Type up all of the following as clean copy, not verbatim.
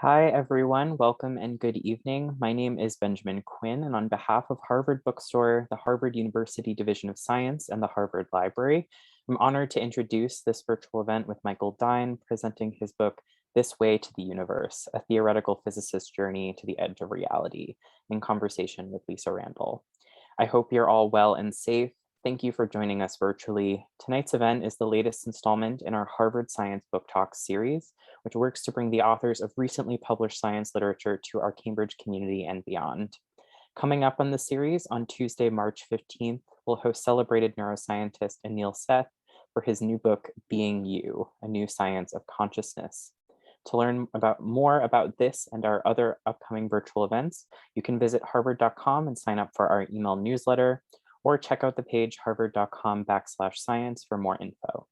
Hi, everyone. Welcome and good evening. My name is Benjamin Quinn, and on behalf of Harvard Bookstore, the Harvard University Division of Science, and the Harvard Library, I'm honored to introduce this virtual event with Michael Dine, presenting his book, This Way to the Universe, a theoretical physicist's journey to the edge of reality, in conversation with Lisa Randall. I hope you're all well and safe. Thank you for joining us virtually. Tonight's event is the latest installment in our Harvard Science Book Talks series, which works to bring the authors of recently published science literature to our Cambridge community and beyond. Coming up on the series on Tuesday, March 15th, we'll host celebrated neuroscientist Anil Seth for his new book, Being You, A New Science of Consciousness. To learn more about this and our other upcoming virtual events, you can visit harvard.com and sign up for our email newsletter, or check out the page harvard.com/science for more info.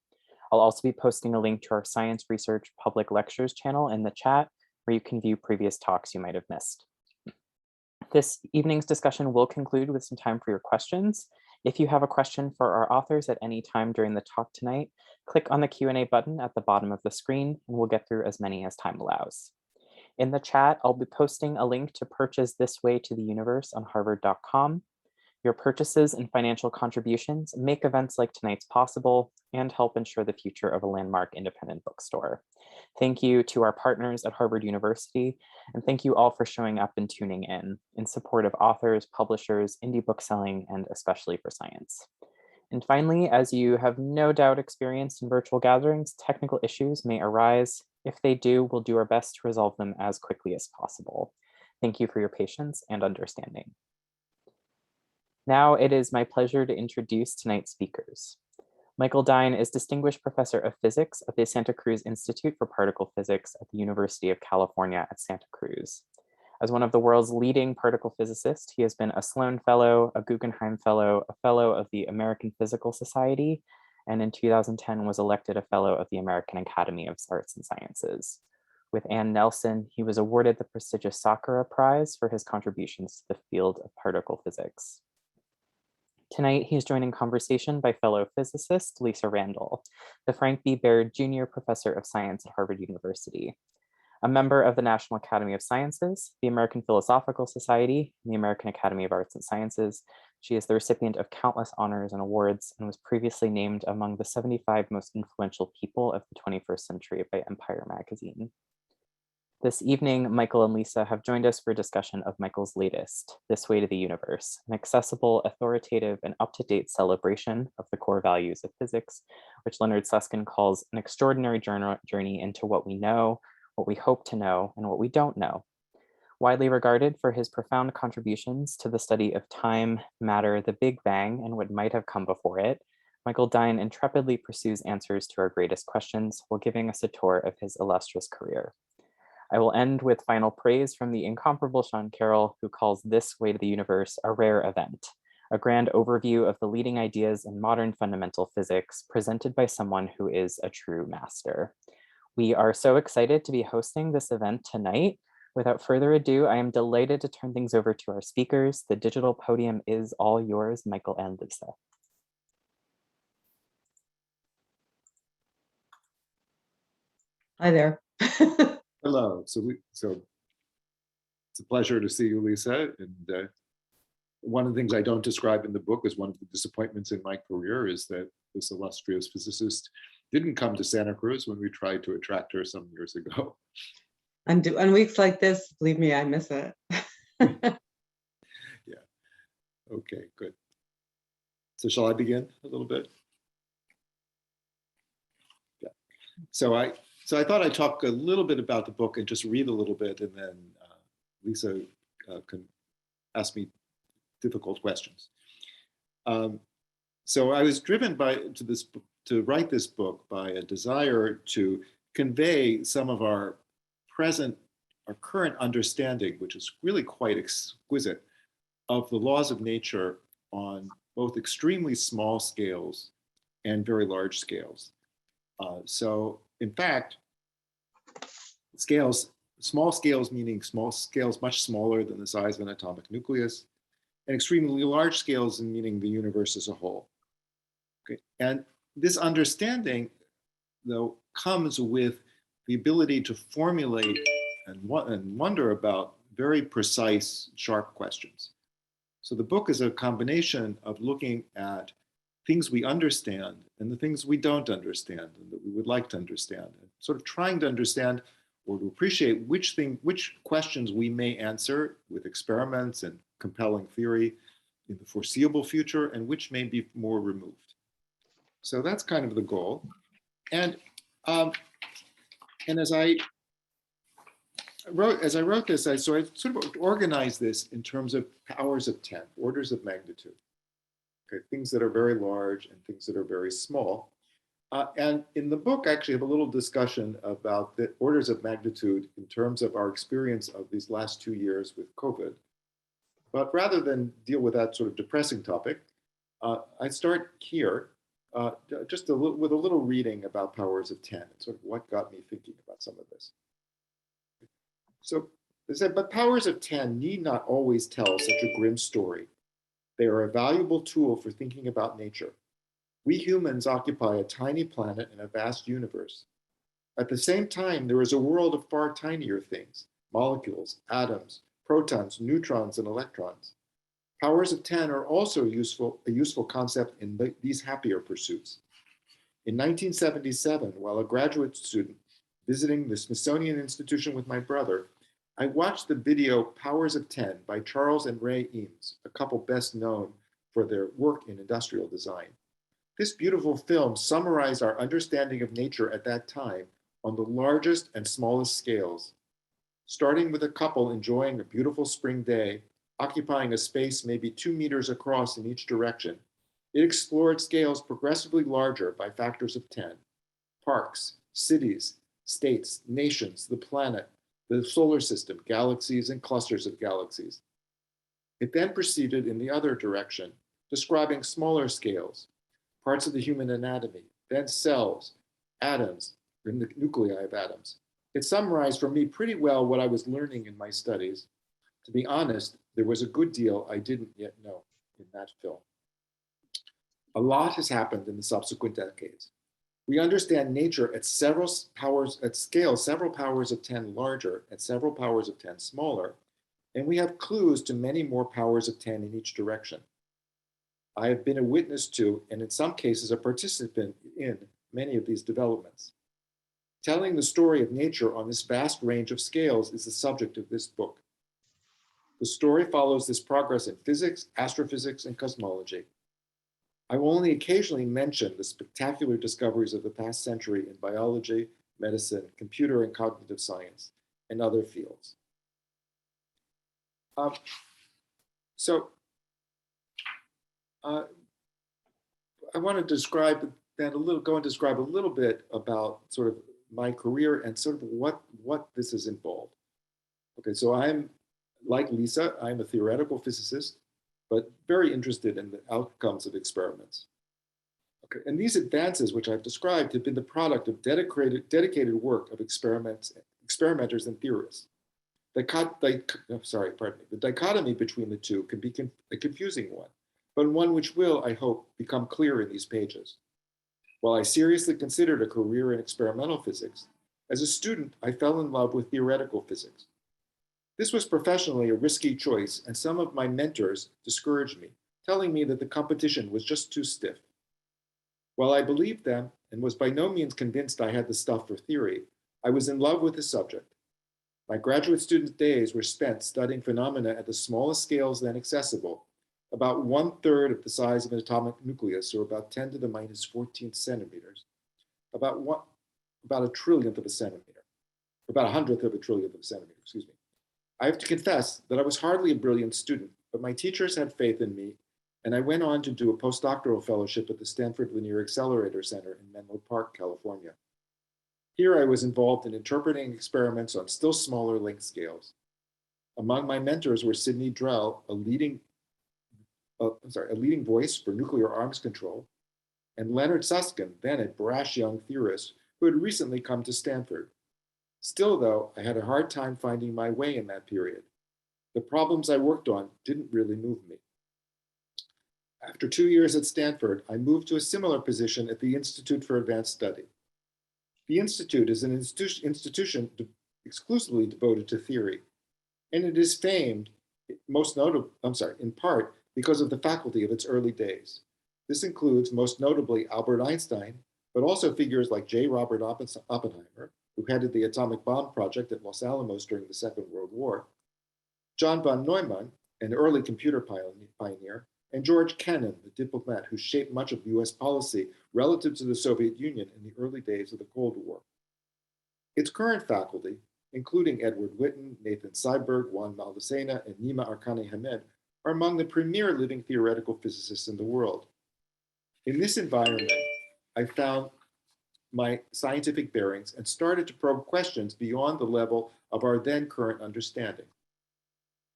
I'll also be posting a link to our Science Research Public Lectures channel in the chat, where you can view previous talks you might have missed. This evening's discussion will conclude with some time for your questions. If you have a question for our authors at any time during the talk tonight, click on the Q&A button at the bottom of the screen, and we'll get through as many as time allows. In the chat, I'll be posting a link to purchase This Way to the Universe on harvard.com. Your purchases and financial contributions make events like tonight's possible and help ensure the future of a landmark independent bookstore. Thank you to our partners at Harvard University, and thank you all for showing up and tuning in support of authors, publishers, indie bookselling, and especially for science. And finally, as you have no doubt experienced in virtual gatherings, technical issues may arise. If they do, we'll do our best to resolve them as quickly as possible. Thank you for your patience and understanding. Now it is my pleasure to introduce tonight's speakers. Michael Dine is Distinguished Professor of Physics at the Santa Cruz Institute for Particle Physics at the University of California at Santa Cruz. As one of the world's leading particle physicists, he has been a Sloan Fellow, a Guggenheim Fellow, a Fellow of the American Physical Society, and in 2010 was elected a Fellow of the American Academy of Arts and Sciences. With Ann Nelson, he was awarded the prestigious Sakura Prize for his contributions to the field of particle physics. Tonight, he's joined in conversation by fellow physicist Lisa Randall, the Frank B. Baird Jr. Professor of Science at Harvard University. A member of the National Academy of Sciences, the American Philosophical Society, and the American Academy of Arts and Sciences, she is the recipient of countless honors and awards and was previously named among the 75 most influential people of the 21st century by Empire magazine. This evening, Michael and Lisa have joined us for a discussion of Michael's latest, This Way to the Universe, an accessible, authoritative, and up-to-date celebration of the core values of physics, which Leonard Susskind calls an extraordinary journey into what we know, what we hope to know, and what we don't know. Widely regarded for his profound contributions to the study of time, matter, the Big Bang, and what might have come before it, Michael Dine intrepidly pursues answers to our greatest questions while giving us a tour of his illustrious career. I will end with final praise from the incomparable Sean Carroll, who calls This Way to the Universe a rare event, a grand overview of the leading ideas in modern fundamental physics presented by someone who is a true master. We are so excited to be hosting this event tonight. Without further ado, I am delighted to turn things over to our speakers. The digital podium is all yours, Michael and Lisa. Hi there. Hello. So it's a pleasure to see you, Lisa. And one of the things I don't describe in the book is one of the disappointments in my career is that this illustrious physicist didn't come to Santa Cruz when we tried to attract her some years ago. And on weeks like this, believe me, I miss it. Yeah. Okay, good. So shall I begin a little bit? Yeah. So I thought I'd talk a little bit about the book and just read a little bit, and then Lisa can ask me difficult questions. So I was driven to write this book by a desire to convey some of our current understanding, which is really quite exquisite, of the laws of nature on both extremely small scales and very large scales. So in fact, small scales meaning small scales much smaller than the size of an atomic nucleus, and extremely large scales meaning the universe as a whole. Okay. And this understanding, though, comes with the ability to formulate and wonder about very precise, sharp questions. So the book is a combination of looking at things we understand and the things we don't understand and that we would like to understand, and sort of trying to understand or to appreciate which questions we may answer with experiments and compelling theory in the foreseeable future and which may be more removed. So that's kind of the goal. And as I wrote this, I sort of organized this in terms of powers of 10, orders of magnitude. Okay, things that are very large and things that are very small. And in the book, I actually have a little discussion about the orders of magnitude in terms of our experience of these last 2 years with COVID. But rather than deal with that sort of depressing topic, I start here just with a little reading about powers of 10 and sort of what got me thinking about some of this. So they said, but powers of 10 need not always tell such a grim story. They are a valuable tool for thinking about nature. We humans occupy a tiny planet in a vast universe. At the same time, there is a world of far tinier things, molecules, atoms, protons, neutrons, and electrons. Powers of 10 are also a useful concept in these happier pursuits. In 1977, while a graduate student visiting the Smithsonian Institution with my brother, I watched the video Powers of 10 by Charles and Ray Eames, a couple best known for their work in industrial design. This beautiful film summarized our understanding of nature at that time on the largest and smallest scales. Starting with a couple enjoying a beautiful spring day, occupying a space maybe 2 meters across in each direction, it explored scales progressively larger by factors of 10. Parks, cities, states, nations, the planet, the solar system, galaxies, and clusters of galaxies. It then proceeded in the other direction, describing smaller scales, parts of the human anatomy, then cells, atoms, and the nuclei of atoms. It summarized for me pretty well what I was learning in my studies. To be honest, there was a good deal I didn't yet know in that film. A lot has happened in the subsequent decades. We understand nature at scales several powers of 10 larger and several powers of 10 smaller, and we have clues to many more powers of 10 in each direction. I have been a witness to, and in some cases a participant in, many of these developments. Telling the story of nature on this vast range of scales is the subject of this book. The story follows this progress in physics, astrophysics, and cosmology. I will only occasionally mention the spectacular discoveries of the past century in biology, medicine, computer and cognitive science, and other fields. I want to describe that go and describe a little bit about sort of my career and sort of what this has involved. Okay, so I'm, like Lisa, I'm a theoretical physicist, but very interested in the outcomes of experiments. Okay, and these advances, which I've described, have been the product of dedicated work of experimenters and theorists. The dichotomy between the two can be a confusing one, but one which will, I hope, become clear in these pages. While I seriously considered a career in experimental physics, as a student, I fell in love with theoretical physics. This was professionally a risky choice, and some of my mentors discouraged me, telling me that the competition was just too stiff. While I believed them and was by no means convinced I had the stuff for theory, I was in love with the subject. My graduate student days were spent studying phenomena at the smallest scales then accessible, about 1/3 of the size of an atomic nucleus, or about 10 to the minus 14 centimeters, about a trillionth of a centimeter, about 100th of a trillionth of a centimeter, excuse me. I have to confess that I was hardly a brilliant student, but my teachers had faith in me, and I went on to do a postdoctoral fellowship at the Stanford Linear Accelerator Center in Menlo Park, California. Here I was involved in interpreting experiments on still smaller length scales. Among my mentors were Sidney Drell, a leading voice for nuclear arms control, and Leonard Susskind, then a brash young theorist who had recently come to Stanford. Still, though, I had a hard time finding my way in that period. The problems I worked on didn't really move me. After 2 years at Stanford, I moved to a similar position at the Institute for Advanced Study. The Institute is an institution exclusively devoted to theory. And it is famed, in part because of the faculty of its early days. This includes most notably Albert Einstein, but also figures like J. Robert Oppenheimer, who headed the atomic bomb project at Los Alamos during the Second World War, John von Neumann, an early computer pioneer, and George Kennan, the diplomat who shaped much of US policy relative to the Soviet Union in the early days of the Cold War. Its current faculty, including Edward Witten, Nathan Seiberg, Juan Maldacena, and Nima Arkane Hamed, are among the premier living theoretical physicists in the world. In this environment, I found my scientific bearings and started to probe questions beyond the level of our then current understanding.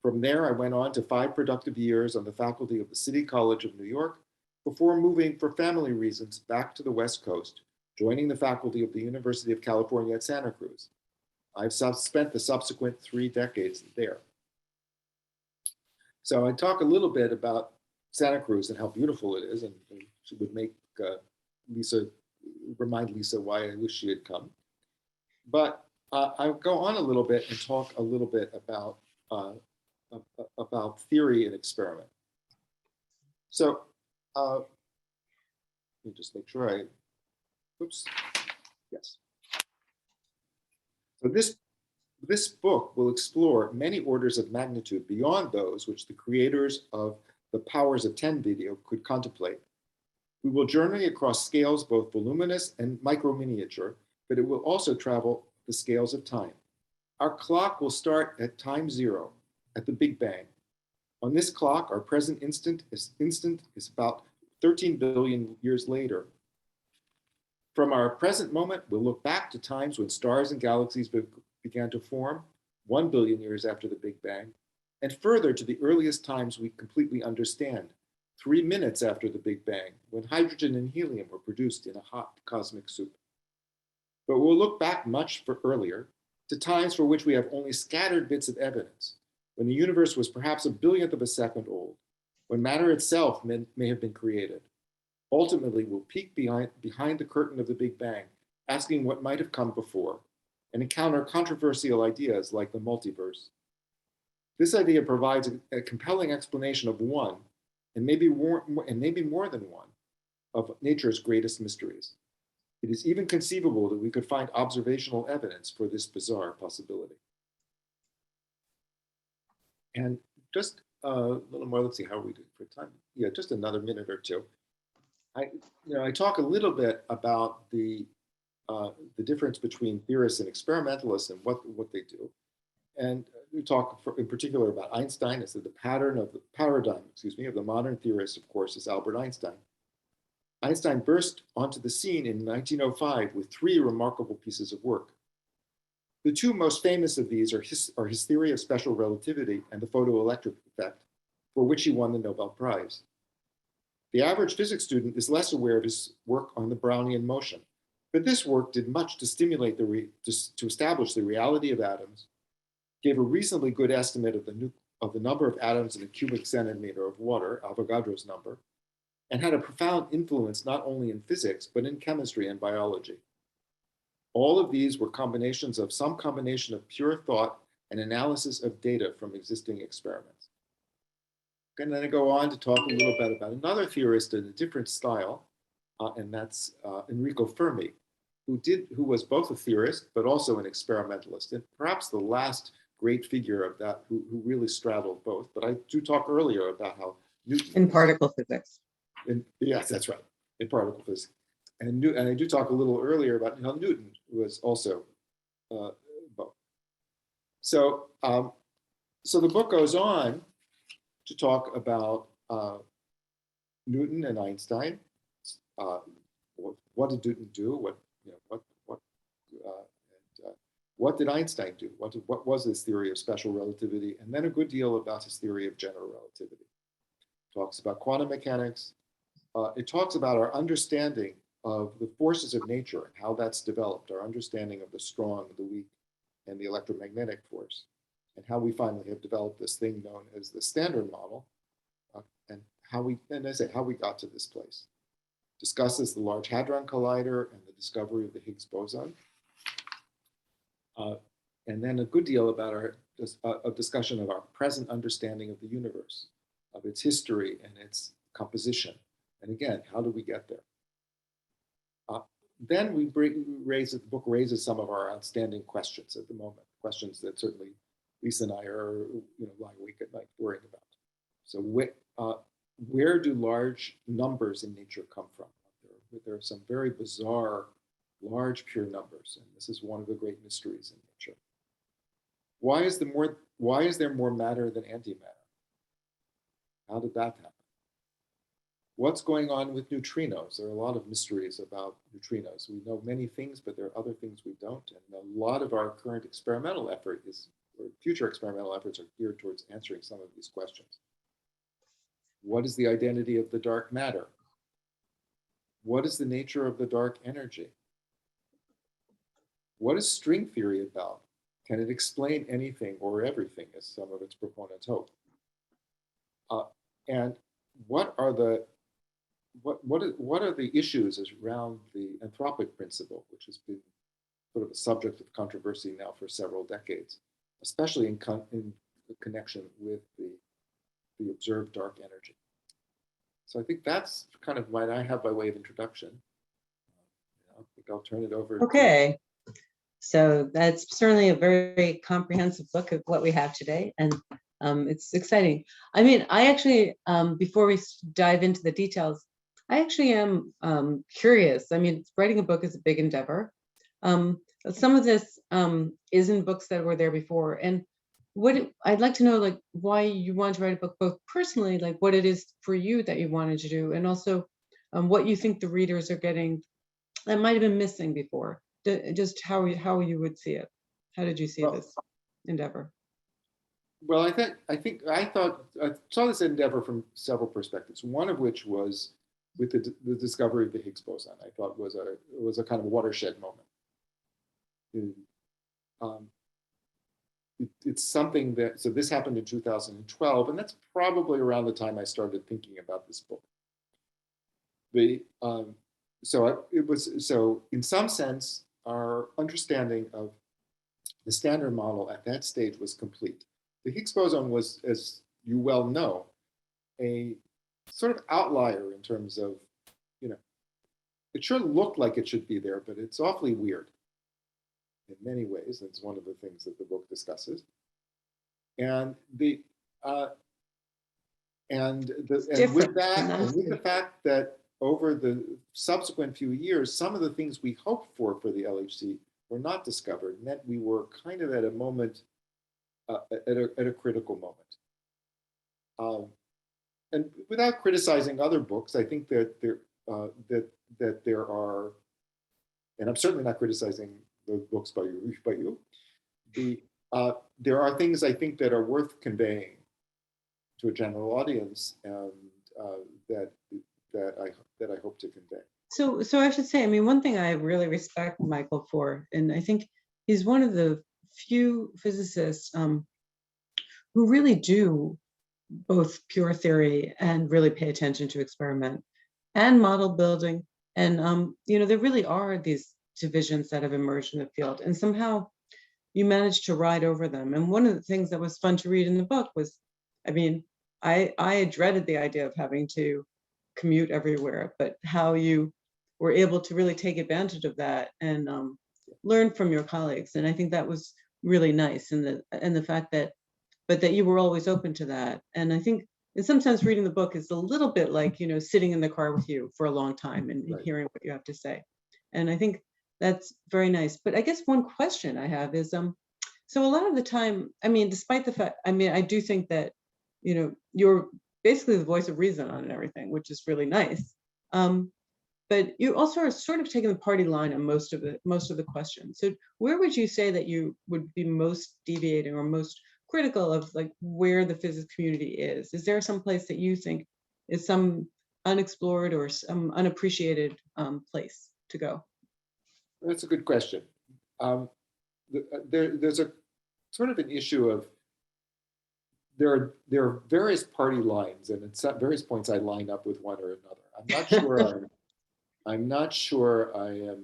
From there, I went on to 5 productive years on the faculty of the City College of New York before moving for family reasons back to the West Coast, joining the faculty of the University of California at Santa Cruz. I've spent the subsequent 3 decades there. So I talk a little bit about Santa Cruz and how beautiful it is, and it would make remind Lisa why I wish she had come. But I'll go on a little bit and talk a little bit about theory and experiment. So let me just make sure yes. So this book will explore many orders of magnitude beyond those which the creators of the Powers of 10 video could contemplate. We will journey across scales both voluminous and micro-miniature, but it will also travel the scales of time. Our clock will start at time 0, at the Big Bang. On this clock, our present instant is about 13 billion years later. From our present moment, we'll look back to times when stars and galaxies began to form, 1 billion years after the Big Bang, and further to the earliest times we completely understand, 3 minutes after the Big Bang, when hydrogen and helium were produced in a hot cosmic soup. But we'll look back much earlier, to times for which we have only scattered bits of evidence, when the universe was perhaps a billionth of a second old, when matter itself may have been created. Ultimately, we'll peek behind the curtain of the Big Bang, asking what might have come before, and encounter controversial ideas like the multiverse. This idea provides a compelling explanation of one, and maybe more than one, of nature's greatest mysteries. It is even conceivable that we could find observational evidence for this bizarre possibility. And just a little more, let's see, how are we doing for time? Yeah, just another minute or two. I talk a little bit about the difference between theorists and experimentalists and what they do. And we talk in particular about Einstein. It's the paradigm of the modern theorist, of course, is Albert Einstein. Einstein burst onto the scene in 1905 with 3 remarkable pieces of work. The 2 most famous of these are his theory of special relativity and the photoelectric effect, for which he won the Nobel Prize. The average physics student is less aware of his work on the Brownian motion, but this work did much to stimulate to establish the reality of atoms, gave a reasonably good estimate of the number of atoms in a cubic centimeter of water, Avogadro's number, and had a profound influence not only in physics, but in chemistry and biology. All of these were some combination of pure thought and analysis of data from existing experiments. And then I go on to talk a little bit about another theorist in a different style, and that's Enrico Fermi, who was both a theorist, but also an experimentalist, and perhaps the last great figure of that who really straddled both. But I do talk earlier about how Newton— In particle physics. Yes, that's right, in particle physics. And I do talk a little earlier about how Newton was also both. So the book goes on to talk about Newton and Einstein. What did Newton do? What did Einstein do? What was his theory of special relativity? And then a good deal about his theory of general relativity. Talks about quantum mechanics. It talks about our understanding of the forces of nature and how that's developed, our understanding of the strong, the weak, and the electromagnetic force, and how we finally have developed this thing known as the Standard Model, and how we got to this place. Discusses the Large Hadron Collider and the discovery of the Higgs boson. and then a good deal about a discussion of our present understanding of the universe, of its history and its composition. And again, how do we get there? Then the book raises some of our outstanding questions at the moment, questions that certainly Lisa and I are, lying awake at night worrying about. So where do large numbers in nature come from? There are some very bizarre, large pure numbers, and this is one of the great mysteries in nature. Why is there more matter than antimatter? How did that happen? What's going on with neutrinos? There are a lot of mysteries about neutrinos. We know many things, but there are other things we don't. And a lot of our current experimental effort or future experimental efforts are geared towards answering some of these questions. What is the identity of the dark matter? What is the nature of the dark energy? What is string theory about? Can it explain anything or everything, as some of its proponents hope? And what are the issues around the anthropic principle, which has been sort of a subject of controversy now for several decades, especially in connection with the observed dark energy? So I think that's kind of what I have by way of introduction. I think I'll turn it over. Okay. So that's certainly a very comprehensive look at what we have today, and it's exciting. I mean, I actually, before we dive into the details, I actually am curious. I mean, writing a book is a big endeavor. Some of this is in books that were there before, and I'd like to know, like, why you wanted to write a book, both personally, like what it is for you that you wanted to do, and also what you think the readers are getting that might have been missing before. Just how you would see it. How did you see this endeavor? Well, I saw this endeavor from several perspectives. One of which was with the discovery of the Higgs boson. I thought was a kind of watershed moment. It's something that, so this happened in 2012, and that's probably around the time I started thinking about this book. So in some sense, our understanding of the Standard Model at that stage was complete. The Higgs boson was, as you well know, a sort of outlier in terms of, it sure looked like it should be there, but it's awfully weird in many ways. That's one of the things that the book discusses. And with the fact that over the subsequent few years, some of the things we hoped for the LHC were not discovered, meant we were kind of at a moment, at a critical moment. And without criticizing other books, I think that there are, and I'm certainly not criticizing the books by you. There are things I think that are worth conveying to a general audience, and that I hope to convey. So I should say, I mean, one thing I really respect Michael for, and I think he's one of the few physicists who really do both pure theory and really pay attention to experiment and model building. And there really are these divisions that have emerged in the field, and somehow you managed to ride over them. And one of the things that was fun to read in the book was, I mean, I dreaded the idea of having to commute everywhere, but how you were able to really take advantage of that and learn from your colleagues. And I think that was really nice, and the fact that you were always open to that. And I think in some sense reading the book is a little bit like, sitting in the car with you for a long time and Right. hearing what you have to say. And I think that's very nice. But I guess one question I have is, so a lot of the time, I mean, despite the fact, I mean, I do think that, you're basically the voice of reason on everything, which is really nice. But you also are sort of taking the party line on most of the questions. So where would you say that you would be most deviating or most critical of, like, where the physics community is? Is there some place that you think is some unexplored or some unappreciated place to go? That's a good question. There's a sort of an issue of, there are various party lines, and at various points I line up with one or another. I'm not sure I am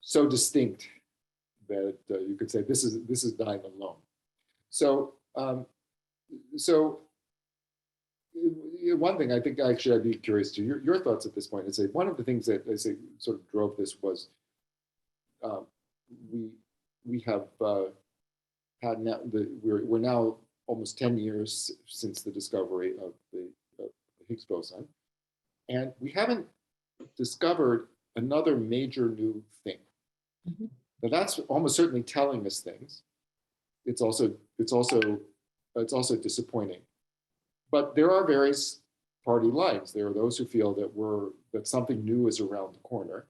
so distinct you could say this is Dine alone. So so one thing I think actually I'd be curious to your thoughts at this point is that one of the things that I say sort of drove this was we have had now we're now almost 10 years since the discovery of the Higgs boson, and we haven't discovered another major new thing. Mhm. Now that's almost certainly telling us things. It's also disappointing. But there are various party lines. There are those who feel that something new is around the corner,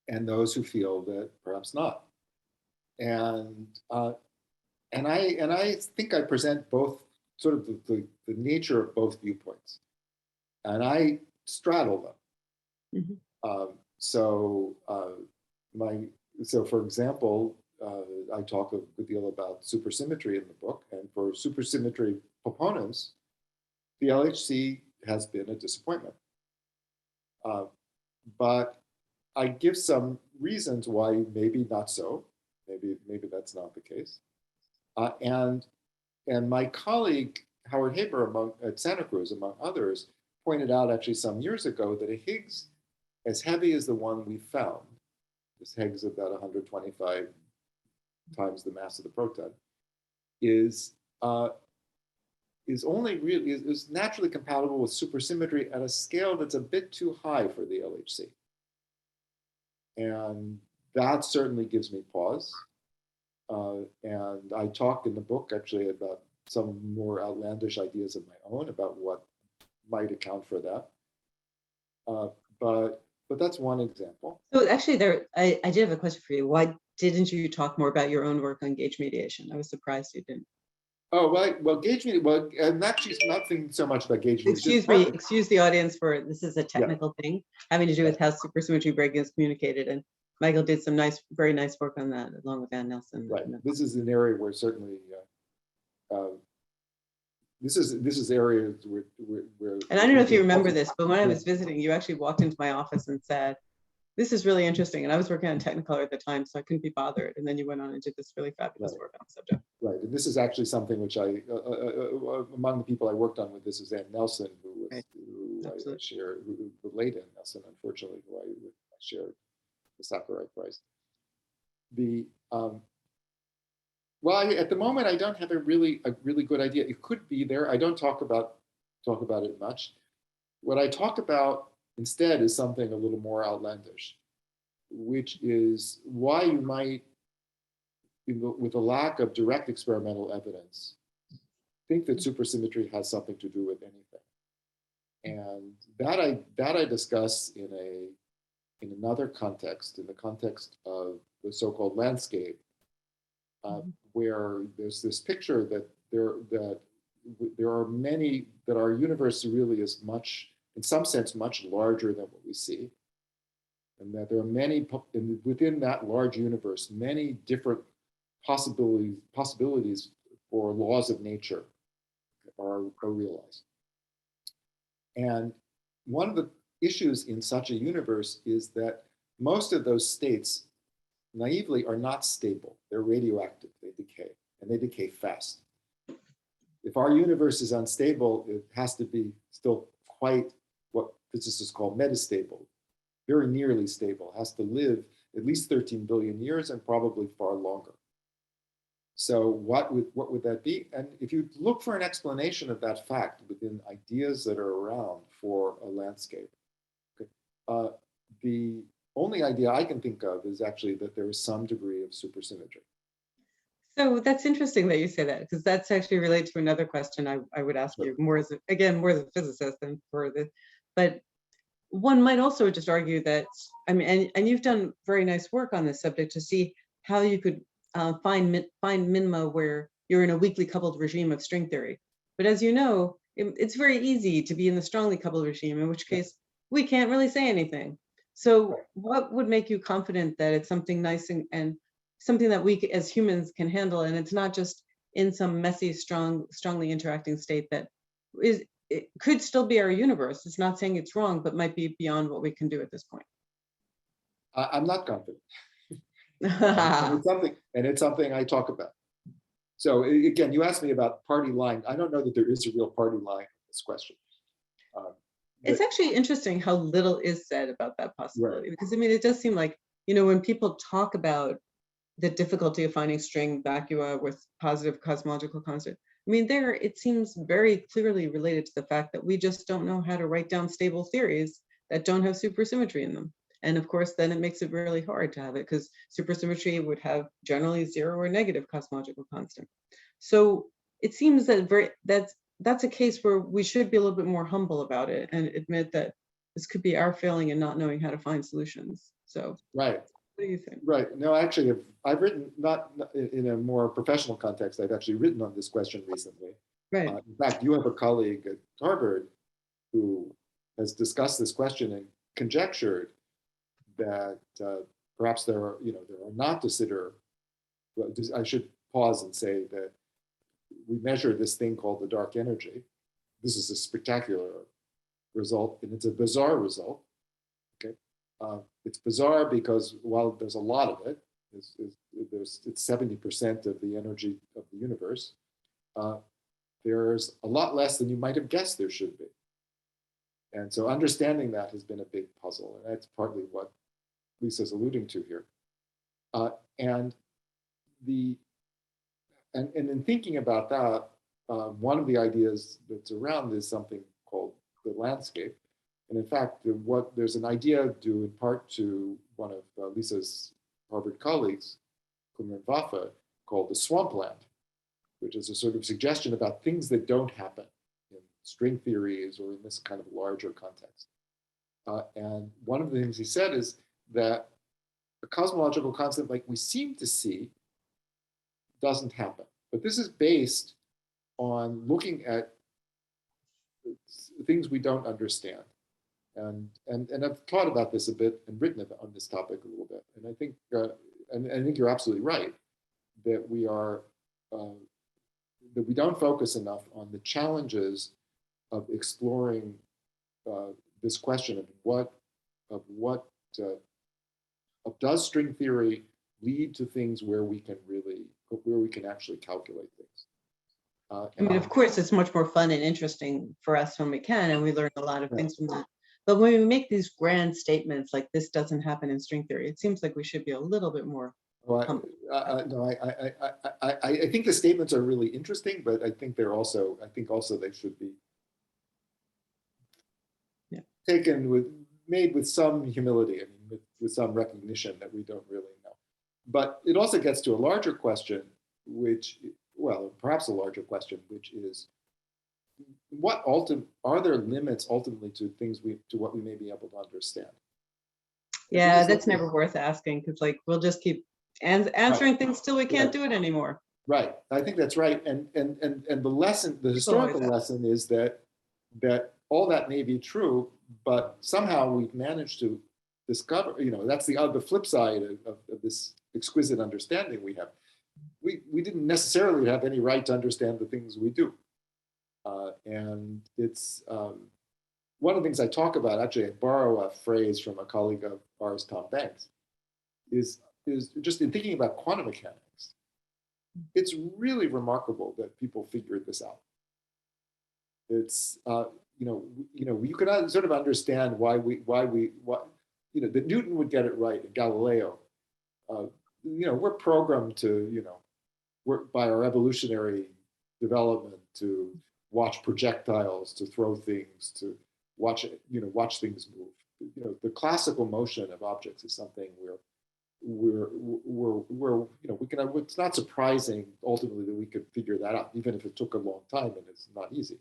and those who feel that perhaps not. And I think I present both sort of the nature of both viewpoints, and I straddle them. Mhm. So for example, I talk a good deal about supersymmetry in the book, and for supersymmetry proponents, the LHC has been a disappointment. But I give some reasons why maybe not so. Maybe that's not the case. And my colleague Howard Haber at Santa Cruz, among others, pointed out actually some years ago that a Higgs as heavy as the one we found, this Higgs about 125 times the mass of the proton, is naturally compatible with supersymmetry at a scale that's a bit too high for the LHC. And that certainly gives me pause. And I talk in the book actually about some more outlandish ideas of my own about what might account for that. But that's one example. So actually, I did have a question for you. Why didn't you talk more about your own work on gauge mediation? I was surprised you didn't. Oh, well, gauge mediation. Well, and actually, nothing so much about gauge mediation. Excuse the audience for this is a technical thing having to do with how supersymmetry breaking is communicated, and Michael did some very nice work on that along with Ann Nelson. Right. This is an area where certainly this is areas where. And I don't know if you remember this, but when I was visiting, you actually walked into my office and said, "This is really interesting." And I was working on Technicolor at the time, so I couldn't be bothered. And then you went on and did this really fabulous work on the subject. Right. And this is actually something which among the people I worked on with this is Ann Nelson, who I shared, the late Ann Nelson, unfortunately, who I shared the Sakurai Prize. Well, at the moment, I don't have a really good idea. It could be there. I don't talk about it much. What I talk about instead is something a little more outlandish, which is why you might, with a lack of direct experimental evidence, think that supersymmetry has something to do with anything. And that I discuss in another context, in the context of the so-called landscape, where there's this picture that there are many, that our universe really is much, in some sense, much larger than what we see. And that there are many, within that large universe, many different possibilities for laws of nature are realized. And one of the issues in such a universe is that most of those states naively are not stable. They're radioactive, they decay, and they decay fast. If our universe is unstable, it has to be still quite what physicists call metastable, very nearly stable, it has to live at least 13 billion years and probably far longer. So what would that be? And if you look for an explanation of that fact within ideas that are around for a landscape, the only idea I can think of is actually that there is some degree of supersymmetry. So that's interesting that you say that, because that's actually related to another question I would ask you, more as a physicist than for the, but one might also just argue that, I mean, and you've done very nice work on this subject to see how you could find minima where you're in a weakly coupled regime of string theory. But as you know, it's very easy to be in the strongly coupled regime, in which case we can't really say anything. So what would make you confident that it's something nice and something that we as humans can handle, and it's not just in some messy, strongly interacting state that it could still be our universe. It's not saying it's wrong, but might be beyond what we can do at this point. I'm not confident. And it's something I talk about. So again, you asked me about party line. I don't know that there is a real party line in this question. It's actually interesting how little is said about that possibility, Right. because I mean, it does seem like, when people talk about the difficulty of finding string vacua with positive cosmological constant, I mean, it seems very clearly related to the fact that we just don't know how to write down stable theories that don't have supersymmetry in them. And of course, then it makes it really hard to have it, because supersymmetry would have generally 0 or negative cosmological constant. So it seems that that's a case where we should be a little bit more humble about it and admit that this could be our failing in not knowing how to find solutions. So Right. what do you think? Right. No, actually, I've written, not in a more professional context, I've actually written on this question recently. Right. In fact, you have a colleague at Harvard who has discussed this question and conjectured that perhaps there are not de Sitter. Well, I should pause and say that we measure this thing called the dark energy. This is a spectacular result, and it's a bizarre result. Okay, it's bizarre because while there's a lot of it, it's 70% of the energy of the universe. There's a lot less than you might have guessed there should be. And so understanding that has been a big puzzle, and that's partly what Lisa's alluding to here. And in thinking about that, one of the ideas that's around is something called the landscape. And in fact, there's an idea due in part to one of Lisa's Harvard colleagues, Kumran Vafa, called the swampland, which is a sort of suggestion about things that don't happen in string theories or in this kind of larger context. And one of the things he said is that a cosmological constant like we seem to see doesn't happen. But this is based on looking at things we don't understand. And I've thought about this a bit and written on this topic a little bit. And I think you're absolutely right that we are that we don't focus enough on the challenges of exploring this question of does string theory lead to things where we can actually calculate things. I mean, of course, it's much more fun and interesting for us when we can, and we learn a lot of things from that. But when we make these grand statements like this doesn't happen in string theory, it seems like we should be a little bit more. No, I think the statements are really interesting, but I think also they should be made with some humility. I mean, with some recognition that we don't really know. But it also gets to a larger question, perhaps a larger question, which is are there limits ultimately to what we may be able to understand? Yeah, that's never worth asking, because we'll just keep answering things till we can't do it anymore. Right. I think that's right. And the historical lesson is that all that may be true, but somehow we've managed to discover, that's the flip side of this exquisite understanding we have. We didn't necessarily have any right to understand the things we do. And it's one of the things I talk about, actually I borrow a phrase from a colleague of ours, Tom Banks, is just in thinking about quantum mechanics, it's really remarkable that people figured this out. It's, you can sort of understand that Newton would get it right and Galileo. We're programmed to, work by our evolutionary development to watch projectiles, to throw things, to watch things move. The classical motion of objects is something it's not surprising ultimately that we could figure that out, even if it took a long time and it's not easy.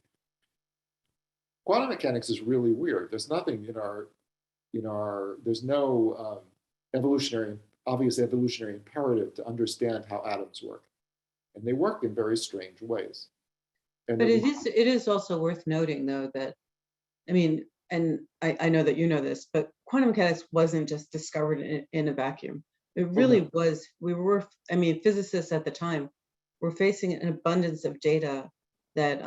Quantum mechanics is really weird. There's nothing there's no obvious evolutionary imperative to understand how atoms work. And they work in very strange ways. But it is also worth noting, though, that, I mean, and I know that you know this, but quantum mechanics wasn't just discovered in a vacuum. It really was. Physicists at the time were facing an abundance of data that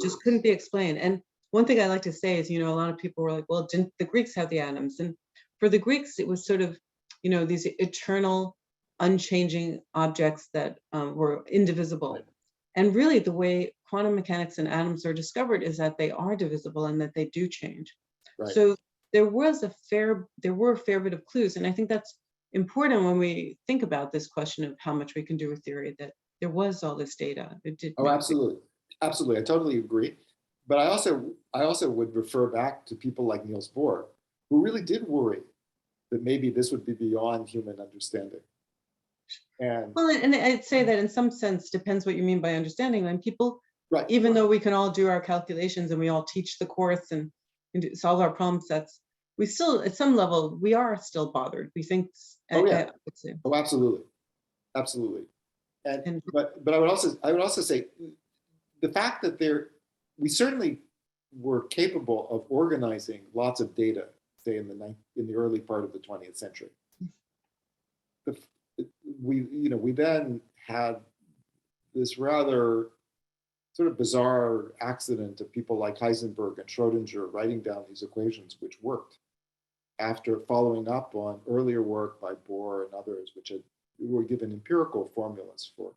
just couldn't be explained. And one thing I like to say is, a lot of people were like, well, didn't the Greeks have the atoms? And for the Greeks, it was sort of, these eternal unchanging objects that were indivisible. Right. And really, the way quantum mechanics and atoms are discovered is that they are divisible and that they do change. Right. So there were a fair bit of clues, and I think that's important when we think about this question of how much we can do with theory. That there was all this data. It did. Oh, absolutely, absolutely. I totally agree. But I also would refer back to people like Niels Bohr, who really did worry that maybe this would be beyond human understanding. And Well, and I'd say that in some sense depends what you mean by understanding. When people, right, even though we can all do our calculations and we all teach the course and solve our problem sets, we still, at some level, we are still bothered. We think. Oh yeah. I would say. Oh, absolutely, absolutely. And but I would also say the fact that we certainly were capable of organizing lots of data, say in the early part of the 20th century. We then had this rather sort of bizarre accident of people like Heisenberg and Schrodinger writing down these equations, which worked after following up on earlier work by Bohr and others, which were given empirical formulas for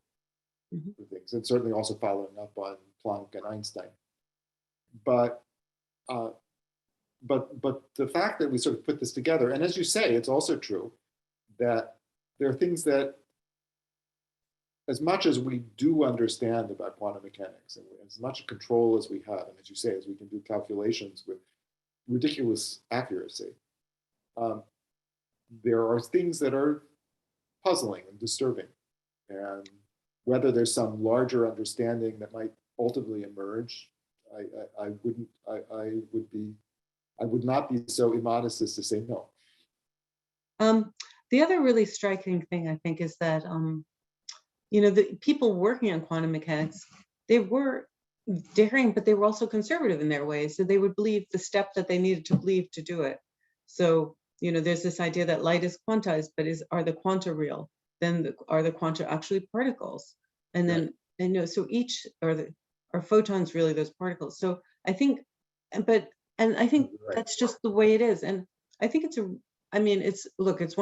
things, and certainly also following up on Planck and Einstein. But the fact that we sort of put this together, and as you say, it's also true that there are things that, as much as we do understand about quantum mechanics, and as much control as we have, and as you say, as we can do calculations with ridiculous accuracy, there are things that are puzzling and disturbing. And whether there's some larger understanding that might ultimately emerge, I would not be so immodest as to say no. The other really striking thing, I think, is that the people working on quantum mechanics, they were daring, but they were also conservative in their ways. So they would believe the step that they needed to believe to do it. So there's this idea that light is quantized, but are the quanta real? Then are the quanta actually particles? And then so each are photons really those particles? So I think, I think that's just the way it is. And I think it's one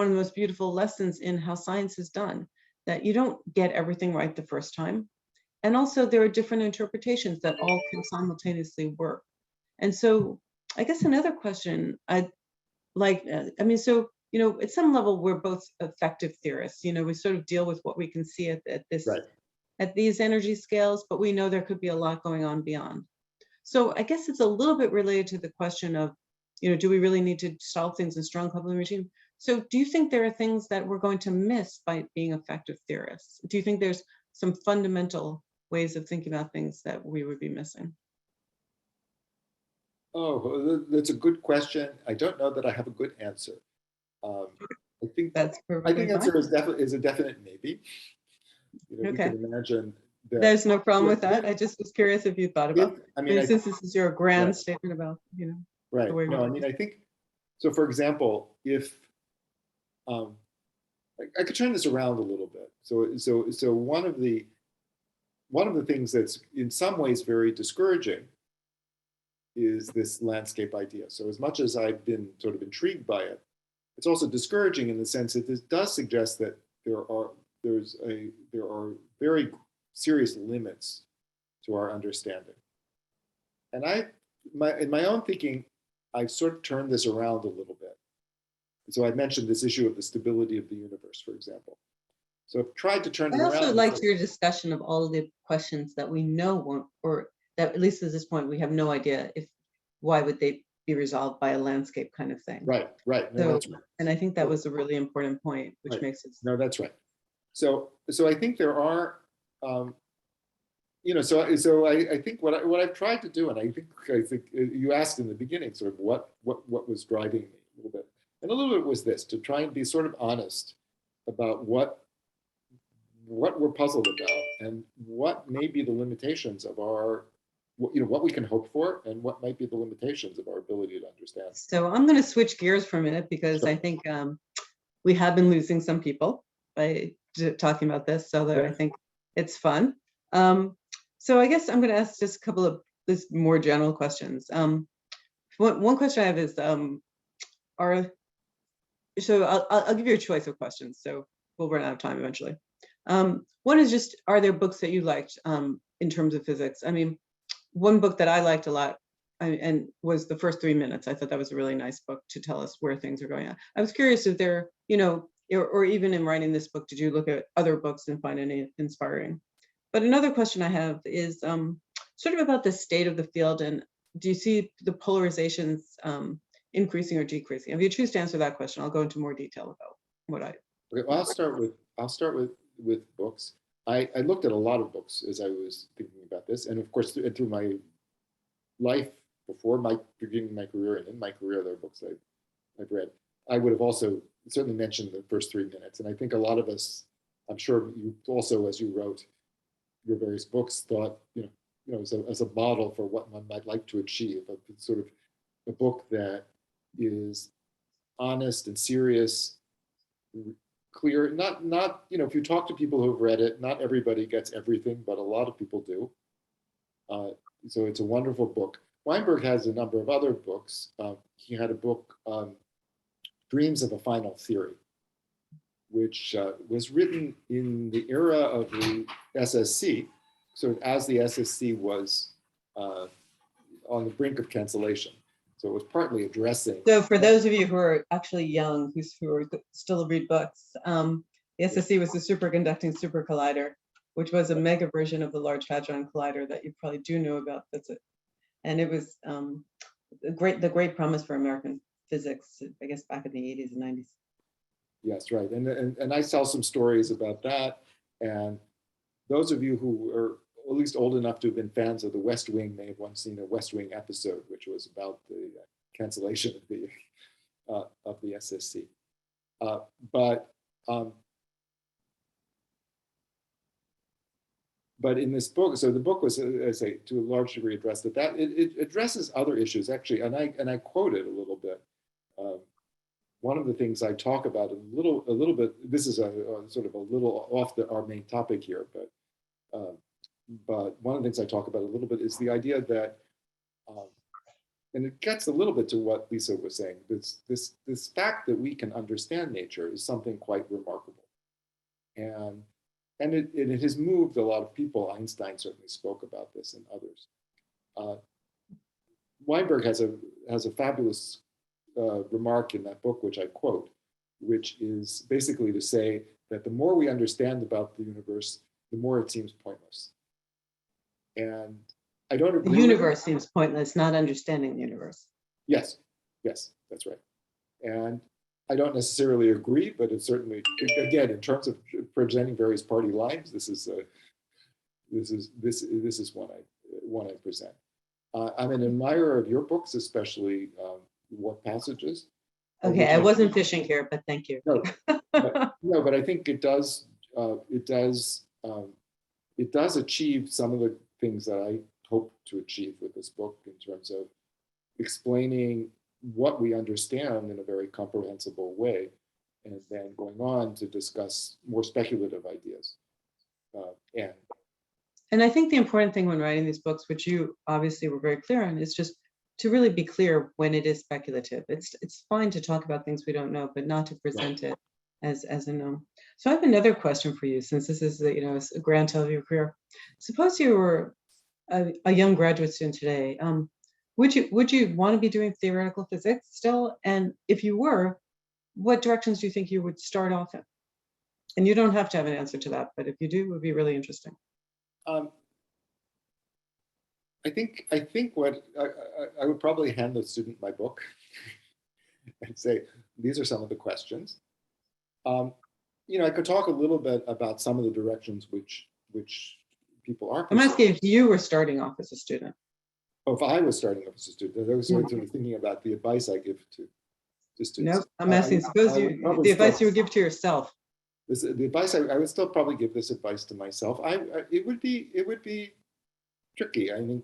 of the most beautiful lessons in how science is done, that you don't get everything right the first time. And also there are different interpretations that all can simultaneously work. And so I guess another question I'd like, at some level, we're both effective theorists. We sort of deal with what we can see at these energy scales, but we know there could be a lot going on beyond. So I guess it's a little bit related to the question of, do we really need to solve things in strong coupling regime? So do you think there are things that we're going to miss by being effective theorists? Do you think there's some fundamental ways of thinking about things that we would be missing? Oh, that's a good question. I don't know that I have a good answer. I think that's I think the answer is a definite maybe. Okay. You can imagine that. There's no problem with that. I just was curious if you thought about it. Since this is your grand statement about, right. The way no, I mean, I think so. For example, if I could turn this around a little bit. So one of the things that's in some ways very discouraging is this landscape idea. So as much as I've been sort of intrigued by it, it's also discouraging in the sense that this does suggest that there are very serious limits to our understanding. And in my own thinking, I've sort of turned this around a little bit. So I mentioned this issue of the stability of the universe, for example. So I've tried to turn it around. I also liked your discussion of all of the questions that we know won't, or that at least at this point, we have no idea why would they be resolved by a landscape kind of thing. Right. No, that's right. And I think that was a really important point, which makes it. No, that's right. So I think there are, so I think what I've tried to do, and I think you asked in the beginning, sort of what was driving me a little bit, and a little bit was this, to try and be sort of honest about what we're puzzled about and what may be the limitations of our, what we can hope for and what might be the limitations of our ability to understand. So I'm going to switch gears for a minute because I think we have been losing some people by talking about this, so that I think it's fun. So I guess I'm going to ask just a couple of more general questions. One question I have is, so I'll give you a choice of questions. So we'll run out of time eventually. One is just, are there books that you liked in terms of physics? I mean, one book that I liked a lot and was The First 3 Minutes. I thought that was a really nice book to tell us where things are going on. I was curious if there, or even in writing this book, did you look at other books and find any inspiring? But another question I have is sort of about the state of the field, and do you see the polarizations increasing or decreasing? If you choose to answer that question, I'll go into more detail about what I. Okay, well, I'll start with books. I looked at a lot of books as I was thinking about this, and of course through my life before my beginning my career and in my career, there are books I've read. I would have also certainly mentioned The First 3 Minutes, and I think a lot of us, I'm sure you also, as you wrote your various books, thought as a model for what one might like to achieve, a sort of a book that is honest and serious, clear. Not if you talk to people who've read it, not everybody gets everything, but a lot of people do. So it's a wonderful book. Weinberg has a number of other books. He had a book, Dreams of a Final Theory, which was written in the era of the SSC, sort of as the SSC was on the brink of cancellation. So it was partly addressing. So for those of you who are actually young, who are still read books, the SSC was the superconducting super collider, which was a mega version of the Large Hadron Collider that you probably do know about. That's it. And it was the great promise for American physics, I guess, back in the 80s and 90s. Yes, right. And I tell some stories about that. And those of you who are at least old enough to have been fans of The West Wing may have once seen a West Wing episode, which was about the cancellation of the SSC. But in this book, so the book was, as I say, to a large degree addressed at that. It addresses other issues actually, and I quote it a little bit. One of the things I talk about a little bit. This is a sort of a little off our main topic here, but one of the things I talk about a little bit is the idea that, and it gets a little bit to what Lisa was saying. This fact that we can understand nature is something quite remarkable, and it has moved a lot of people. Einstein certainly spoke about this, and others. Weinberg has a fabulous remark in that book, which I quote, which is basically to say that the more we understand about the universe, the more it seems pointless. And I don't agree. The universe seems pointless, not understanding the universe. Yes, that's right. And I don't necessarily agree, but it's certainly, again, in terms of presenting various party lines, this is one I present. I'm an admirer of your books, especially War Passages. Okay, I wasn't fishing here, but thank you. No, but I think it does achieve some of the things that I hope to achieve with this book in terms of explaining what we understand in a very comprehensible way, and then going on to discuss more speculative ideas. And I think the important thing when writing these books, which you obviously were very clear on, is just to really be clear when it is speculative. It's fine to talk about things we don't know, but not to present it as a known. So I have another question for you, since this is a grand tale of your career. Suppose you were a young graduate student today. Would you want to be doing theoretical physics still? And if you were, what directions do you think you would start off in? And you don't have to have an answer to that, but if you do, it would be really interesting. I think what I would probably hand the student my book and say, these are some of the questions. I could talk a little bit about some of the directions which people are. I'm asking if you were starting off as a student. Oh, if I was starting off as a student, I was sort of thinking about the advice I give to students. No, I'm asking, suppose the advice you would give to yourself. The advice I would still probably give this advice to myself. It would be tricky. I think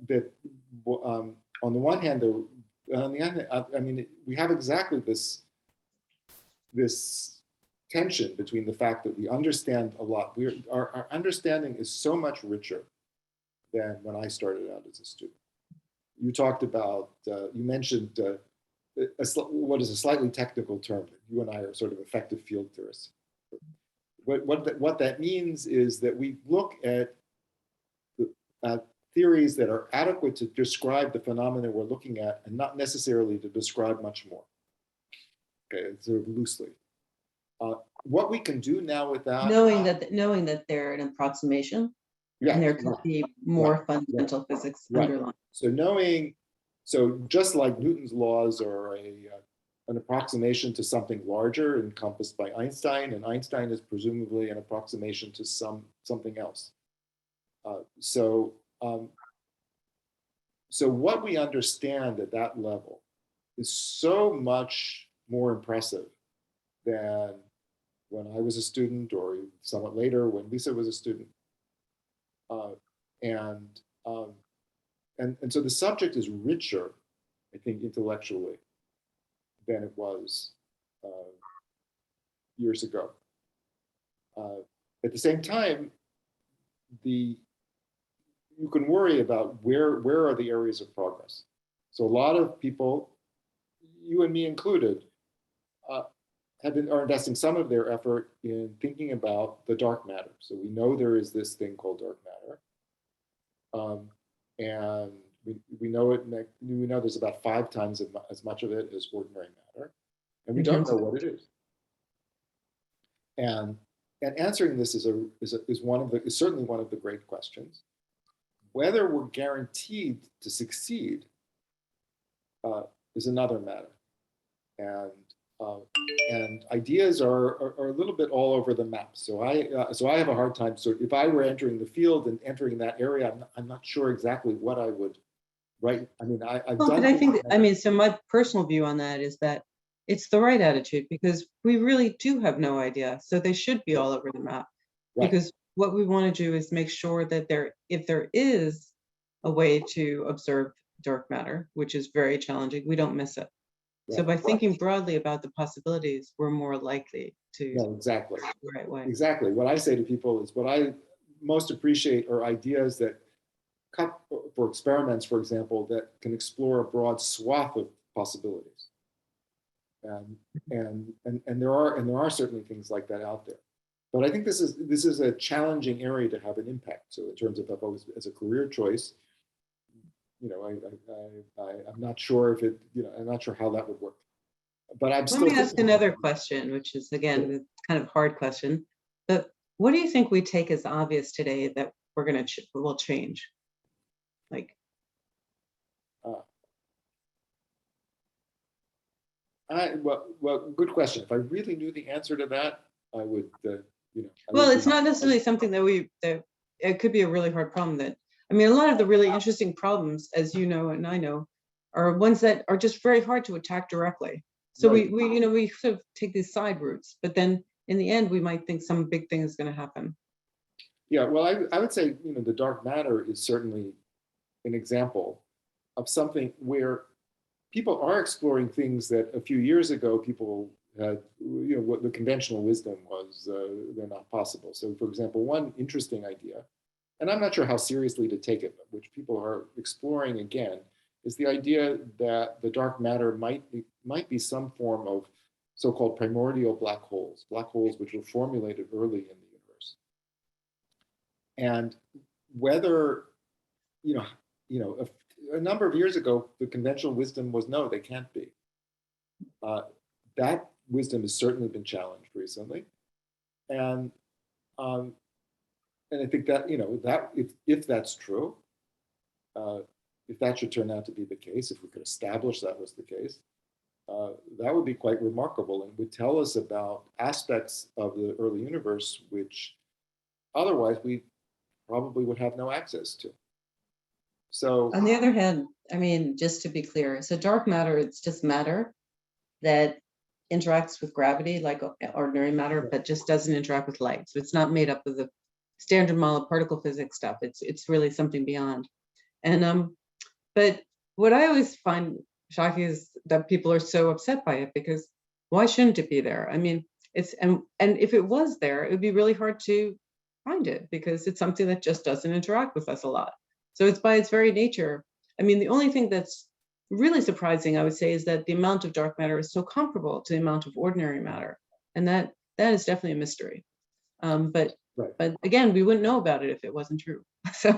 that on the one hand, on the other, I mean, we have exactly this tension between the fact that we understand a lot. Our understanding is so much richer than when I started out as a student. You talked about, you mentioned what is a slightly technical term. You and I are sort of effective field theorists. what that means is that we look at theories that are adequate to describe the phenomena we're looking at, and not necessarily to describe much more. Okay, sort of loosely. What we can do now with that, knowing that they're an approximation, yeah, and there could be more right, fundamental physics right. underlying. So just like Newton's laws are an approximation to something larger encompassed by Einstein, and Einstein is presumably an approximation to something else. So what we understand at that level is so much more impressive than when I was a student, or somewhat later when Lisa was a student. And so the subject is richer, I think, intellectually than it was years ago. At the same time, you can worry about where are the areas of progress. So a lot of people, you and me included, are investing some of their effort in thinking about the dark matter. So we know there is this thing called dark matter, and we know there's about 5 times as much of it as ordinary matter, and we don't know what it is. And answering this is certainly one of the great questions. Whether we're guaranteed to succeed is another matter, and ideas are a little bit all over the map. So I have a hard time. So if I were entering the field and entering that area, I'm not sure exactly what I would write. I mean, so my personal view on that is that it's the right attitude, because we really do have no idea. So they should be all over the map, right? Because what we want to do is make sure that if there is a way to observe dark matter, which is very challenging, we don't miss it. Right. So by thinking broadly about the possibilities, we're more likely to exactly the right way. Exactly. What I say to people is, what I most appreciate are ideas that cut for experiments, for example, that can explore a broad swath of possibilities. And there are certainly things like that out there. But I think this is a challenging area to have an impact. So in terms of as a career choice, I'm not sure if I'm not sure how that would work. But Let me ask another question, which is again the kind of hard question. But what do you think we take as obvious today that we're going to will change? Like, well, good question. If I really knew the answer to that, I would, Well, it's not necessarily something that it could be a really hard problem. A lot of the really interesting problems, as you know and I know, are ones that are just very hard to attack directly. So right. we sort of take these side routes, but then in the end, we might think some big thing is going to happen. Yeah, well, I would say the dark matter is certainly an example of something where people are exploring things that a few years ago people had, what the conventional wisdom was, they're not possible. So, for example, one interesting idea, and I'm not sure how seriously to take it, but which people are exploring again, is the idea that the dark matter might be some form of so-called primordial black holes which were formulated early in the universe. And whether, a number of years ago, the conventional wisdom was no, they can't be. That wisdom has certainly been challenged recently, and I think that that if that's true, if that should turn out to be the case, if we could establish that was the case, that would be quite remarkable and would tell us about aspects of the early universe which otherwise we probably would have no access to. So on the other hand, just to be clear, so dark matter, it's just matter that interacts with gravity like ordinary matter, but just doesn't interact with light. So it's not made up of the standard model particle physics stuff. It's really something beyond. And but what I always find shocking is that people are so upset by it, because why shouldn't it be there? It's and if it was there, it would be really hard to find it, because it's something that just doesn't interact with us a lot. So it's by its very nature. The only thing that's really surprising, I would say, is that the amount of dark matter is so comparable to the amount of ordinary matter. And that is definitely a mystery. But Right. but again, we wouldn't know about it if it wasn't true. So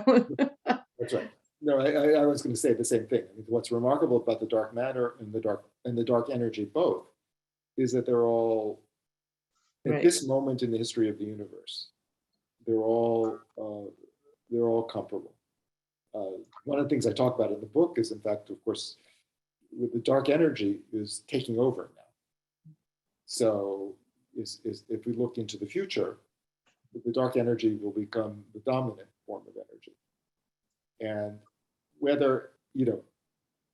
That's right. No, I was going to say the same thing. I mean, what's remarkable about the dark matter and the dark energy both is that they're all at right, this moment in the history of the universe, they're all comparable. One of the things I talk about in the book is, in fact, of course, with the dark energy is taking over now. So, if we look into the future, the dark energy will become the dominant form of energy, and whether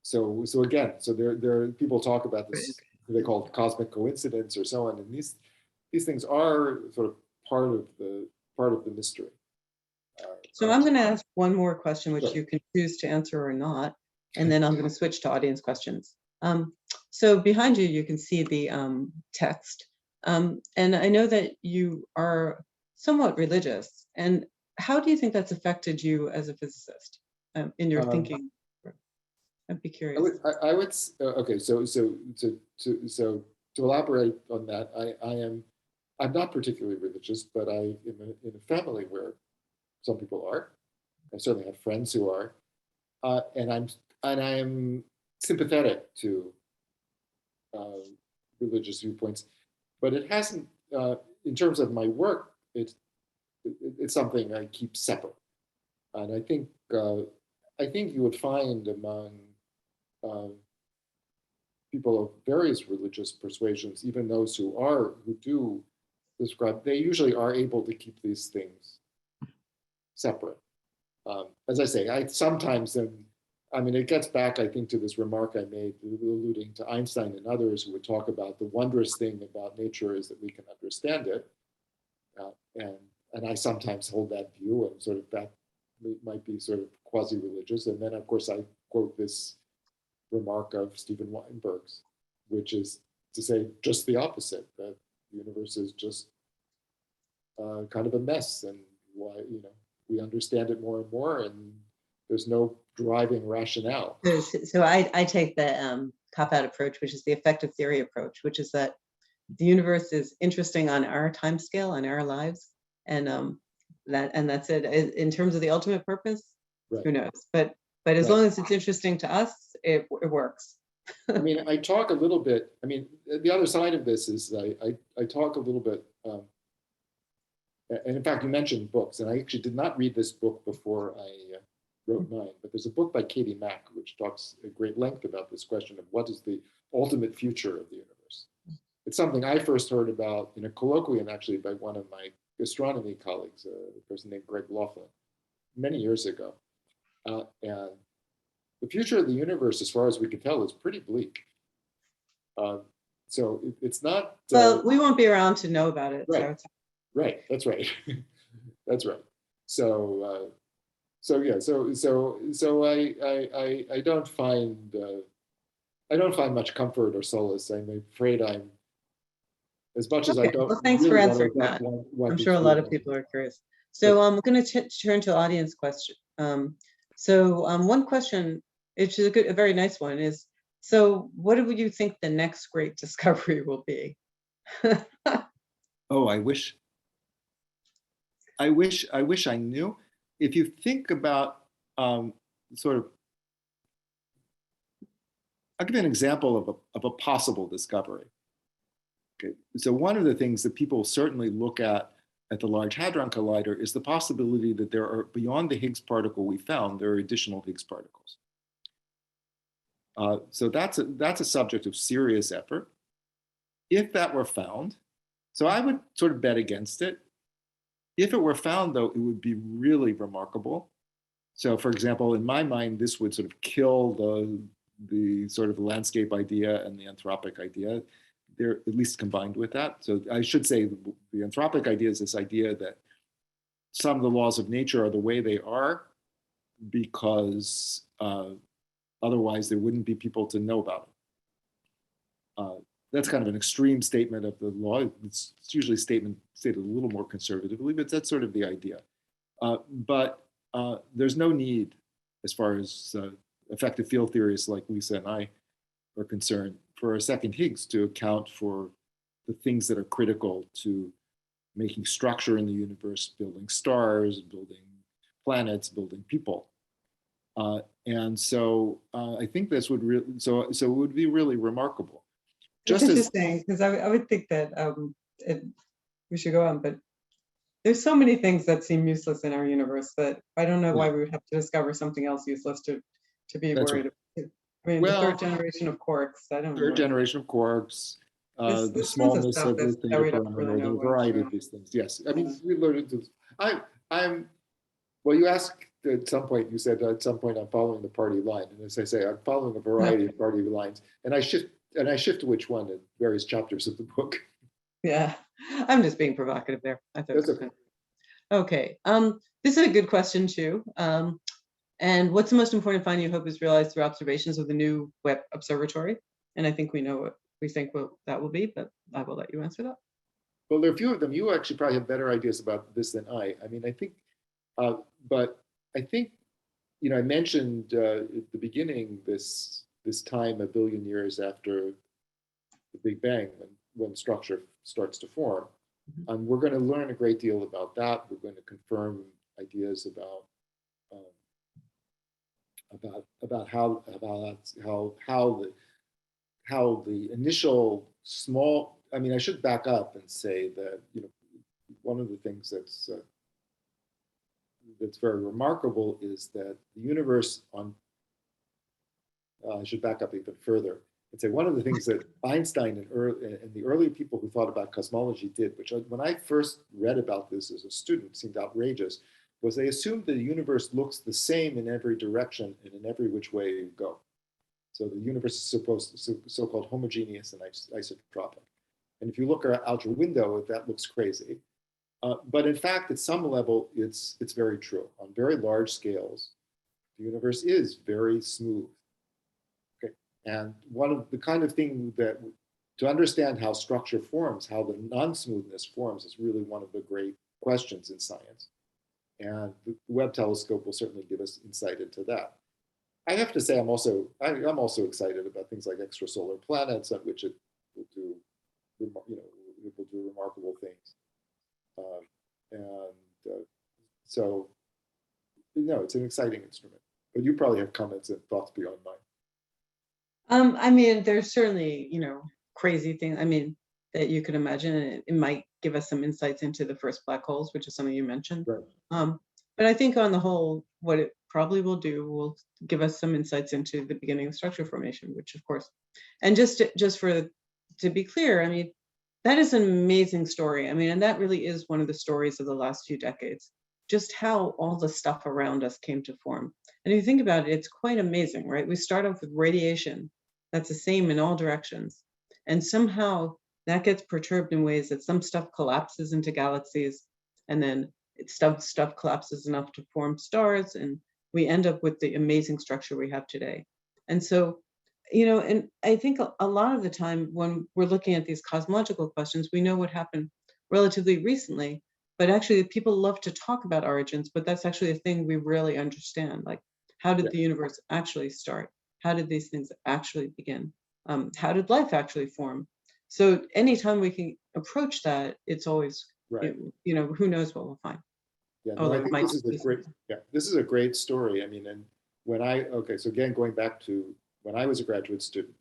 so again, so there are people talk about right. this, they call it cosmic coincidence or so on, and these things are sort of part of the mystery. So I'm going to ask one more question, which Sure. you can choose to answer or not, and then I'm going to switch to audience questions. So behind you, you can see the text, and I know that you are somewhat religious. And how do you think that's affected you as a physicist in your thinking? I'd be curious. I would okay. So to elaborate on that, I'm not particularly religious, but I am in a family where some people are. I certainly have friends who are, and I'm sympathetic to religious viewpoints, but it hasn't. In terms of my work, it's something I keep separate, and I think you would find among people of various religious persuasions, even those who do describe, they usually are able to keep these things separate. As I say, I sometimes I mean, it gets back, I think, to this remark I made, alluding to Einstein and others who would talk about the wondrous thing about nature is that we can understand it. And I sometimes hold that view, and sort of that might be sort of quasi-religious. And then, of course, I quote this remark of Stephen Weinberg's, which is to say just the opposite, that the universe is just kind of a mess, and why we understand it more and more, and there's no driving rationale. So I take the cop-out approach, which is the effective theory approach, which is that the universe is interesting on our time scale, on our lives, and that's it. In terms of the ultimate purpose, Right. Who knows? But as Right. long as it's interesting to us, it works. I mean, I talk a little bit. I mean, the other side of this is I talk a little bit. And in fact, you mentioned books, and I actually did not read this book before I wrote mine. But there's a book by Katie Mack which talks at great length about this question of what is the ultimate future of the universe. It's something I first heard about in a colloquium, actually, by one of my astronomy colleagues, a person named Greg Laughlin, many years ago. And the future of the universe, as far as we can tell, is pretty bleak. So it's not. Well, we won't be around to know about it. Right. So Right. That's right. That's right. So yeah. So I don't find much comfort or solace. I'm afraid I'm, as much as I okay. don't. Well, thanks really for answering that. I'm sure a lot of people are curious. So I'm going to turn to audience question. One question, which is a very nice one, is so what do you think the next great discovery will be? Oh, I wish I knew. If you think about sort of, I'll give you an example of a possible discovery. Okay, so one of the things that people certainly look at the Large Hadron Collider is the possibility that there are, beyond the Higgs particle we found, there are additional Higgs particles. So that's a subject of serious effort. If that were found, so I would sort of bet against it. If it were found, though, it would be really remarkable. So, for example, in my mind, this would sort of kill the sort of landscape idea and the anthropic idea. They're at least combined with that. So I should say the anthropic idea is this idea that some of the laws of nature are the way they are because otherwise there wouldn't be people to know about it. That's kind of an extreme statement of the law. It's usually stated a little more conservatively, but that's sort of the idea. But there's no need, as far as effective field theorists like Lisa and I are concerned, for a second Higgs to account for the things that are critical to making structure in the universe, building stars, building planets, building people. And so I think this would really, so it would be really remarkable. It's Just as interesting because I would think that we should go on, but there's so many things that seem useless in our universe that I don't know why we would have to discover something else useless to be That's worried right. about. I mean, the Well, third generation of quarks, I don't know. third generation of quarks, There's the tons of smallness stuff of the that theta we don't really parameter, know the what it's variety of doing. these things. Yes, I mean, Yeah. we learned into. I'm. Well, you asked at some point. You said at some point I'm following the party line, and as I say, I'm following a variety of party lines, and I shift to which one in various chapters of the book. Yeah, I'm just being provocative there. I thought it That's was okay. fun. Okay, this is a good question too. And what's the most important finding you hope is realized through observations of the new Webb Observatory? And I think we know what we think that will be, but I will let you answer that. Well, there are a few of them. You actually probably have better ideas about this than I. I mean, I think, but I think, I mentioned at the beginning this time a billion years after the Big Bang when structure starts to form. And we're going to learn a great deal about that. We're going to confirm ideas about how the initial small. I mean, I should back up and say that one of the things that's very remarkable is that the universe I should back up even further and say one of the things that Einstein and the early people who thought about cosmology did, which when I first read about this as a student seemed outrageous, was they assumed the universe looks the same in every direction and in every which way you go. So the universe is so-called homogeneous and isotropic. And if you look out your window, that looks crazy. But in fact, at some level, it's very true. On very large scales, the universe is very smooth. Okay? And one of the kind of thing that to understand how structure forms, how the non-smoothness forms, is really one of the great questions in science. And the Webb telescope will certainly give us insight into that. I have to say, I'm also excited about things like extrasolar planets, on which it will do, remarkable things. So, it's an exciting instrument. But you probably have comments and thoughts beyond mine. I mean, there's certainly, crazy things. I mean, that you could imagine, and it might give us some insights into the first black holes, which is something you mentioned. Right. But I think on the whole, what it probably will give us some insights into the beginning of structure formation, which of course, and just to be clear, I mean, that is an amazing story. I mean, and that really is one of the stories of the last few decades, just how all the stuff around us came to form. And if you think about it, it's quite amazing, right? We start off with radiation that's the same in all directions. And somehow that gets perturbed in ways that some stuff collapses into galaxies, and then stuff collapses enough to form stars, and we end up with the amazing structure we have today. And so, and I think a lot of the time when we're looking at these cosmological questions, we know what happened relatively recently, but actually people love to talk about origins, but that's actually a thing we really understand. Like, how did the universe actually start? How did these things actually begin? How did life actually form? So anytime we can approach that, it's always, right. Who knows what we'll find. Yeah, no, I think this is a great story. I mean, and so again, going back to when I was a graduate student,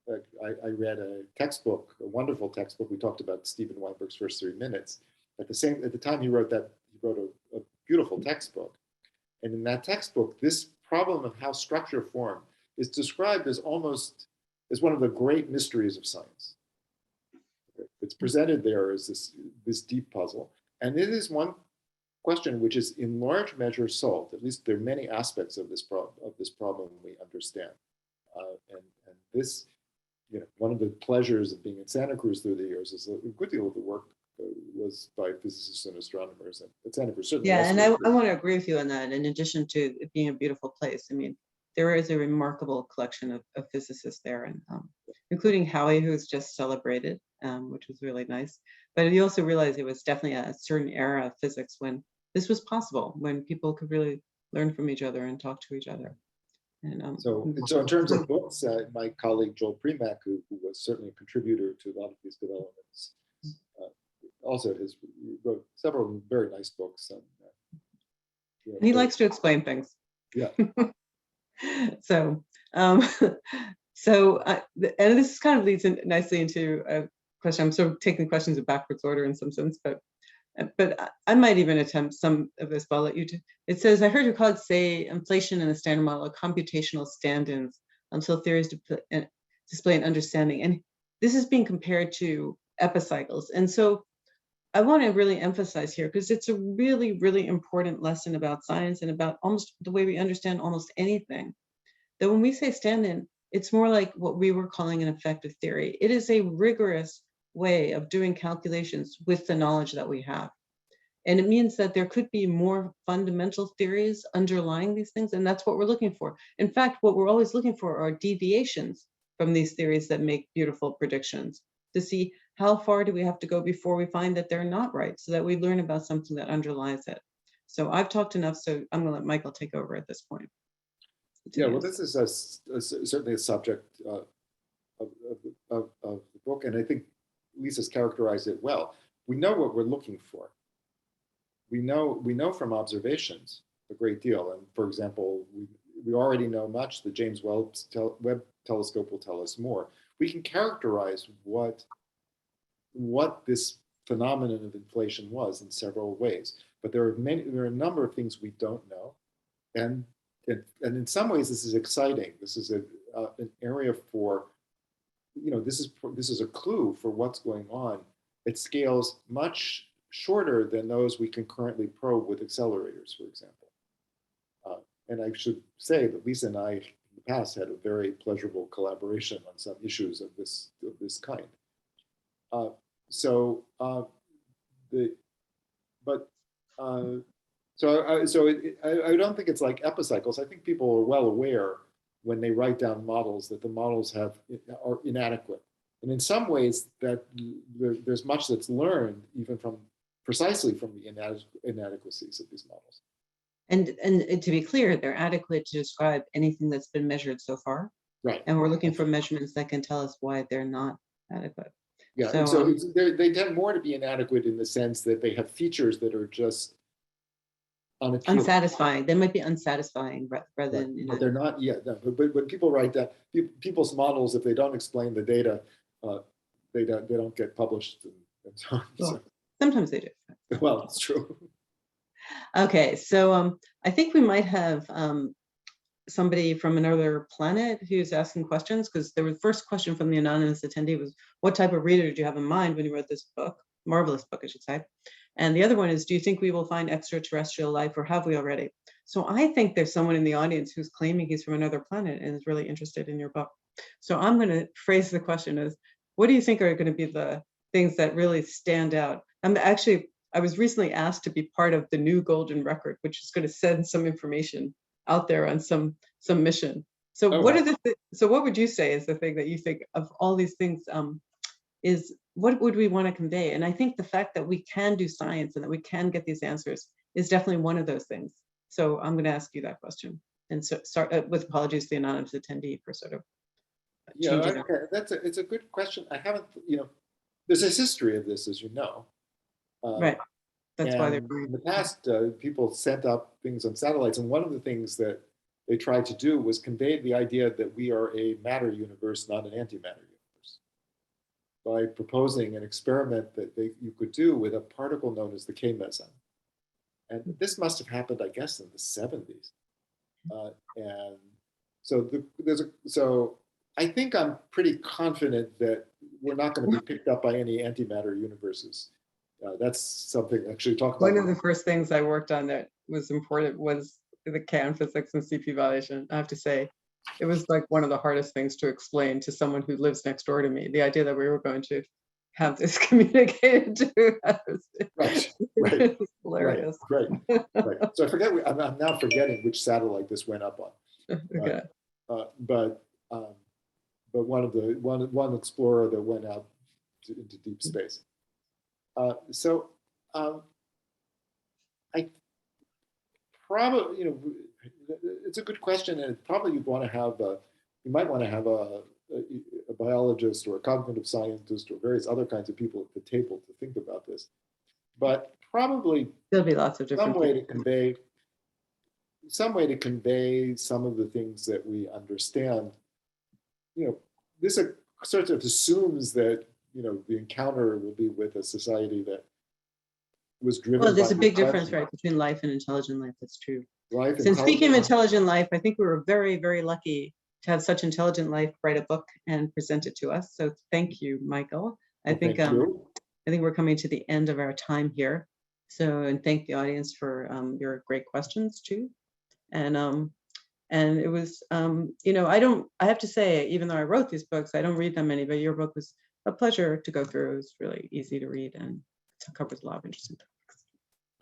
I read a textbook, a wonderful textbook. We talked about Steven Weinberg's First 3 Minutes. At the time he wrote a beautiful textbook. And in that textbook, this problem of how structure formed is described as almost as one of the great mysteries of science. It's presented there as this deep puzzle. And it is one question which is in large measure solved. At least there are many aspects of this problem we understand. And this, one of the pleasures of being in Santa Cruz through the years is a good deal of the work was by physicists and astronomers at Santa Cruz. Certainly, yeah, and I want to agree with you on that. In addition to it being a beautiful place, I mean, there is a remarkable collection of physicists there, and including Howie, who's just celebrated, which was really nice. But you also realize it was definitely a certain era of physics when this was possible, when people could really learn from each other and talk to each other. And so in terms of books, my colleague Joel Premack, who was certainly a contributor to a lot of these developments, also wrote several very nice books. And, And he likes to explain things. Yeah. So, and this kind of leads in nicely into a question. I'm sort of taking questions in backwards order in some sense, but I might even attempt some of this, but I'll let you do. It says, I heard your colleagues say inflation in the standard model are computational stand-ins until theories display an understanding. And this is being compared to epicycles. And so I want to really emphasize here, because it's a really, really important lesson about science and about almost the way we understand almost anything, that when we say stand-in, it's more like what we were calling an effective theory. It is a rigorous way of doing calculations with the knowledge that we have. And it means that there could be more fundamental theories underlying these things, and that's what we're looking for. In fact, what we're always looking for are deviations from these theories that make beautiful predictions, to see how far do we have to go before we find that they're not right, so that we learn about something that underlies it. So I've talked enough, so I'm going to let Michael take over at this point. Yeah, well, this is certainly a subject of the book, and I think Lisa's characterized it well. We know what we're looking for. We know from observations a great deal, and for example, we already know much. The James Webb telescope will tell us more. We can characterize what this phenomenon of inflation was in several ways, but there are a number of things we don't know, and in some ways this is exciting. This is an area for, this is a clue for what's going on at scales much shorter than those we can currently probe with accelerators, for example. And I should say that Lisa and I in the past had a very pleasurable collaboration on some issues of this kind. I don't think it's like epicycles. I think people are well aware when they write down models that the models are inadequate. And in some ways that there's much that's learned even precisely from the inadequacies of these models. And to be clear, they're adequate to describe anything that's been measured so far. Right. And we're looking for measurements that can tell us why they're not adequate. Yeah, so they tend more to be inadequate in the sense that they have features that are just unappealing. Unsatisfying. They might be unsatisfying rather than. But they're not yet. No, but when people write that, people's models, if they don't explain the data, they don't get published and so on. Well, sometimes they do. Well, it's true. Okay, so I think we might have somebody from another planet who's asking questions, because the first question from the anonymous attendee was, what type of reader did you have in mind when you wrote this book? Marvelous book, I should say. And the other one is, do you think we will find extraterrestrial life, or have we already? So I think there's someone in the audience who's claiming he's from another planet and is really interested in your book. So I'm going to phrase the question as, what do you think are going to be the things that really stand out? I was recently asked to be part of the new golden record, which is going to send some information out there on some mission. So what would you say is the thing that you think of all these things is what would we want to convey? And I think the fact that we can do science and that we can get these answers is definitely one of those things. So I'm going to ask you that question, and so start with apologies to the anonymous attendee for sort of changing. Okay, it's a good question. I haven't, there's a history of this, as you know. Right. That's why they're in the past, people sent up things on satellites, and one of the things that they tried to do was convey the idea that we are a matter universe, not an antimatter universe, by proposing an experiment that you could do with a particle known as the K meson. And this must have happened, I guess, in the 70s. And so I think I'm pretty confident that we're not going to be picked up by any antimatter universes. That's something actually talk about. One of the first things I worked on that was important was the K physics and CP violation. I have to say, it was like one of the hardest things to explain to someone who lives next door to me. The idea that we were going to have this communicated to us. Right. Hilarious. Right. So I forget. I'm now forgetting which satellite this went up on. Okay. But one explorer that went out into deep space. I probably, it's a good question, and probably you might want to have a a biologist or a cognitive scientist or various other kinds of people at the table to think about this. But probably There'll be lots of different some way people. to convey some of the things that we understand. This sort of assumes that the encounter will be with a society that was driven Well, there's by a big the difference, question. right, between life and intelligent life. That's true. Life, Since speaking of intelligence. intelligent life, I think we were very, very lucky to have such intelligent life write a book and present it to us. So thank you, Michael. I think Thank you. I think we're coming to the end of our time here. So, and thank the audience for your great questions too. And it was, I have to say, even though I wrote these books, I don't read them many, but your book was a pleasure to go through. It was really easy to read and it covers a lot of interesting topics.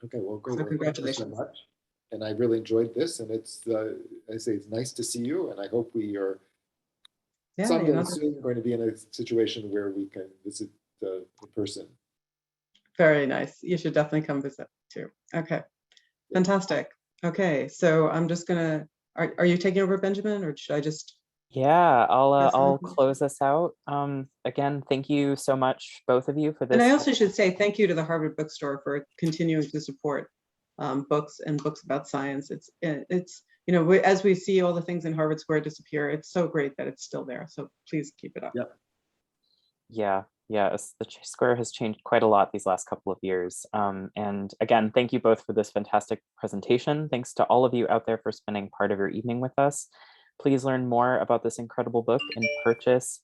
Okay, well, great. So Well, congratulations. thank you so much. And I really enjoyed this, and it's, I say, it's nice to see you, and I hope we are someday soon going to be in a situation where we can visit in person. Very nice. You should definitely come visit too. Okay, fantastic. Okay, so I'm just gonna, are you taking over, Benjamin, or should I just? Yeah, I'll Yes, close us out. Again, thank you so much, both of you, for this. And I also should say thank you to the Harvard Bookstore for continuing to support books and books about science. It's as we see all the things in Harvard Square disappear, it's so great that it's still there. So please keep it up. Yep. Yeah, the square has changed quite a lot these last couple of years. And again, thank you both for this fantastic presentation. Thanks to all of you out there for spending part of your evening with us. Please learn more about this incredible book and purchase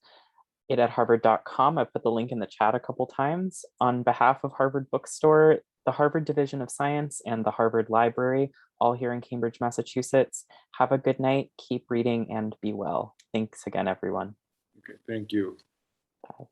it at harvard.com. I put the link in the chat a couple times. On behalf of Harvard Bookstore, the Harvard Division of Science, and the Harvard Library, all here in Cambridge, Massachusetts, have a good night, keep reading, and be well. Thanks again, everyone. Okay, thank you. Bye.